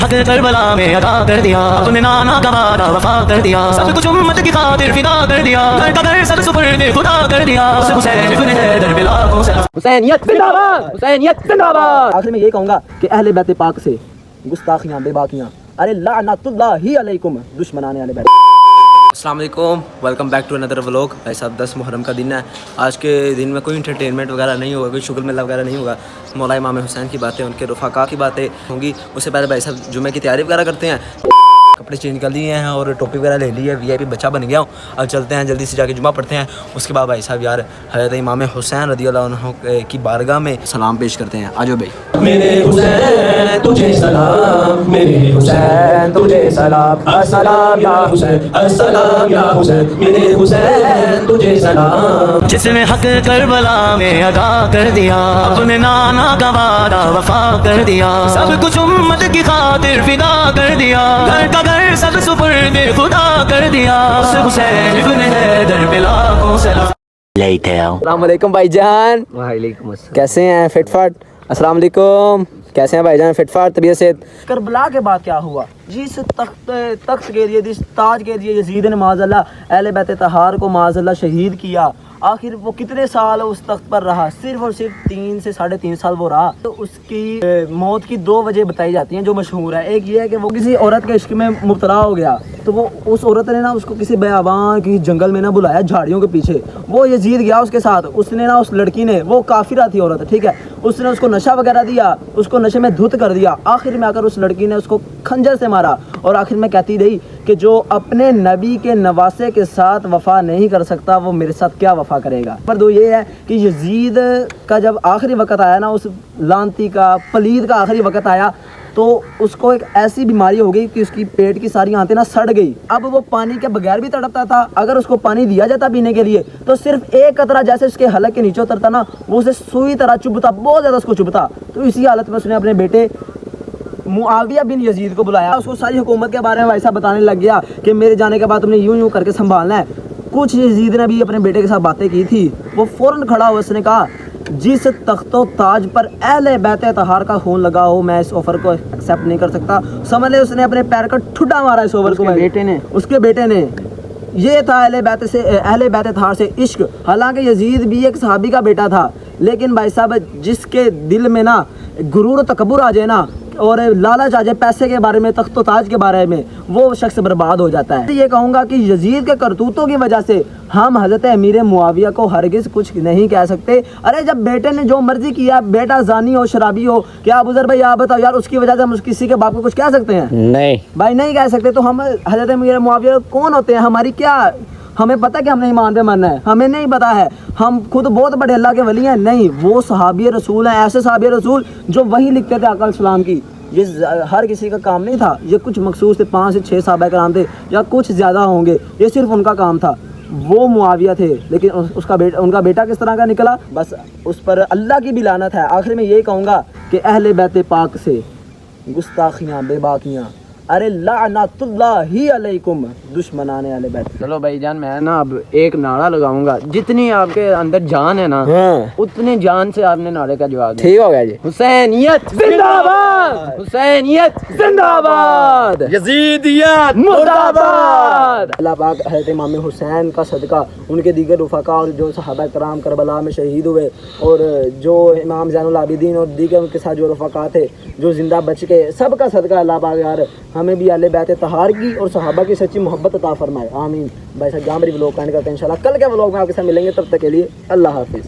حق کربلا میں ادا کر دیا، اپنے نانا کا وعدہ وفا کر دیا، سب کچھ امت کی خاطر فدا کر دیا، گھر کا گھر سب سپرد خدا کر دیا، حسین ابن حیدر بلا کو سلام۔ حسینیت زندہ باد، حسینیت زندہ باد۔ آخر میں یہ کہوں گا کہ اہل بیت پاک سے گستاخیاں بے باکیاں، ارے لعنت اللہ علیکم دشمنان اہل بیت۔ السلام علیکم، ویلکم بیک ٹو اندر ولاگ۔ بھائی صاحب 10 محرم کا دن ہے۔ آج کے دن میں کوئی انٹرٹینمنٹ وغیرہ نہیں ہوگا، کوئی شغل میلہ وغیرہ نہیں ہوگا۔ مولا امام حسین کی باتیں، ان کے رفقا کی باتیں ہوں گی۔ اس سے پہلے بھائی صاحب جمعہ کی تیاری وغیرہ کرتے ہیں، کپڑے چینج کر لیے ہیں اور ٹوپی وغیرہ لے لی ہے، وی آئی پی بچہ بن گیا ہوں۔ اب چلتے ہیں جلدی سے جا کے جمعہ پڑھتے ہیں۔ اس کے بعد بھائی صاحب یار حضرت امام حسین رضی اللہ عنہ کی بارگاہ میں سلام پیش کرتے ہیں۔ آجو بھائی۔ میرے حسین تجھے سلام، میرے حسین تجھے سلام، السلام یا حسین، السلام یا حسین، میرے حسین تجھے سلام۔ جس نے حق کربلا میں ادا کر دیا، اپنے نانا کا وعدہ وفا کر دیا، سب کچھ امت کی خاطر فدا کر دیا، گھر کا گھر سب سپرد خدا کر دیا، حسین ابن حیدر بلا کو سلام۔ السلام علیکم بھائی جان۔ وعلیکم السلام۔ کیسے ہیں؟ فٹ فاٹ؟ السلام علیکم، کیسے ہیں بھائی جان؟ فٹ فاٹ طبیعت سے؟ کربلا کے بعد کیا ہوا؟ جس تخت کے لیے، جس تاج کے لیے یزید نے معاذ اللہ اہل بیت طہار کو معاذ اللہ شہید کیا، آخر وہ کتنے سال اس تخت پر رہا؟ صرف اور صرف 3 سے 3.5 سال وہ رہا۔ تو اس کی موت کی 2 وجہ بتائی جاتی ہیں جو مشہور ہے۔ ایک یہ ہے کہ وہ کسی عورت کے عشق میں مبتلا ہو گیا، تو وہ اس عورت نے نا اس کو کسی بیابان کی جنگل میں نہ بلایا، جھاڑیوں کے پیچھے وہ یزید گیا اس کے ساتھ۔ اس نے نا اس لڑکی نے، وہ کافرہ تھی عورت، ٹھیک ہے، اس نے اس کو نشہ وغیرہ دیا، اس کو نشے میں دھت کر دیا۔ آخر میں آ کر اس لڑکی نے اس کو کھنجر سے مارا، اور آخر میں کہتی رہی کہ جو اپنے نبی کے نواسے کے ساتھ وفا نہیں کر سکتا وہ میرے ساتھ کیا وفا کرے گا۔ پر دو یہ ہے کہ یزید کا جب آخری وقت آیا نا، اس لانتی کا، پلید کا آخری وقت آیا، تو اس کو ایک ایسی بیماری ہو گئی کہ اس کی پیٹ کی ساری آنتیں نا سڑ گئی۔ اب وہ پانی کے بغیر بھی تڑپتا تھا، اگر اس کو پانی دیا جاتا پینے کے لیے تو صرف ایک قطرہ جیسے اس کے حلق کے نیچے اترتا نا، وہ اسے سوئی طرح چبھتا، بہت زیادہ اس کو چبھتا۔ تو اسی حالت میں اس نے اپنے بیٹے معاویہ بن یزید کو بلایا، اس کو ساری حکومت کے بارے میں ویسا بتانے لگ گیا کہ میرے جانے کے بعد تم نے یوں کر کے سنبھالنا ہے۔ کچھ یزید نے بھی اپنے بیٹے کے ساتھ باتیں کی تھی، وہ فوراً کھڑا ہوا، اس نے کہا جس تخت و تاج پر اہل بیت طہار کا خون لگا ہو میں اس آفر کو ایکسیپٹ نہیں کر سکتا۔ سمجھ لے اس نے اپنے پیر کا ٹھڈا مارا اس آفر کو، اس کے بیٹے نے۔ یہ تھا اہل بیت طہار سے عشق۔ حالانکہ یزید بھی ایک صحابی کا بیٹا تھا، لیکن بھائی صاحب جس کے دل میں نا غرور و تکبر آ جائے نا، اور لالچ آ جائے پیسے کے بارے میں، تخت و تاج کے بارے میں، وہ شخص برباد ہو جاتا ہے۔ یہ کہوں گا کہ یزید کے کرتوتوں کی وجہ سے ہم حضرت امیر معاویہ کو ہرگز کچھ نہیں کہہ سکتے۔ ارے جب بیٹے نے جو مرضی کیا، بیٹا زانی ہو، شرابی ہو، کیا ابو ذر بھائی آپ بتاؤ یار، اس کی وجہ سے ہم کسی کے باپ کو کچھ کہہ سکتے ہیں؟ نہیں بھائی، نہیں کہہ سکتے۔ تو ہم حضرت امیر معاویہ کون ہوتے ہیں؟ ہماری کیا، ہمیں پتہ کہ ہم نے ایمان پہ مرنا ہے؟ ہمیں نہیں پتا ہے۔ ہم خود بہت بڑے اللہ کے ولی ہیں؟ نہیں، وہ صحابی رسول ہیں، ایسے صحابی رسول جو وہی لکھتے تھے آقا السلام کی۔ یہ ہر کسی کا کام نہیں تھا، یہ کچھ مخصوص تھے، 5 سے 6 صحابہ کرام تھے، یا کچھ زیادہ ہوں گے، یہ صرف ان کا کام تھا۔ وہ معاویہ تھے، لیکن ان کا بیٹا کس طرح کا نکلا، بس اس پر اللہ کی بھی لعنت ہے۔ آخر میں یہی کہوں گا کہ اہل بیت پاک سے گستاخیاں بے باکیاں، ارے لعنت اللہ علیکم دشمنان اہل بیت۔ چلو بھائی جان، میں نا اب ایک نعرہ لگاؤں گا، جتنی آپ کے اندر جان ہے نا اتنے جان سے آپ نے نعرے کا جواب دیا۔ ٹھیک ہو گیا جی؟ حسینیت زندہ باد، حسینیت زندہ باد، یزیدیت مرد آباد۔ اللہ پاک حضرت امام حسین کا صدقہ، ان کے دیگر رفقا اور جو صحابہ کرام کربلا میں شہید ہوئے، اور جو امام زین العابدین اور دیگر ان کے ساتھ جو رفقا تھے جو زندہ بچ کے، سب کا صدقہ اللہ پاک یار ہمیں بھی اہل بیت طہار کی اور صحابہ کی سچی محبت عطا فرمائے، آمین۔ بھائی صاحب جہاں میری ولاگ کا اینڈ کرتے ہیں، انشاءاللہ کل کے ولاگ میں آپ کے ساتھ ملیں گے، تب تک کے لیے اللہ حافظ۔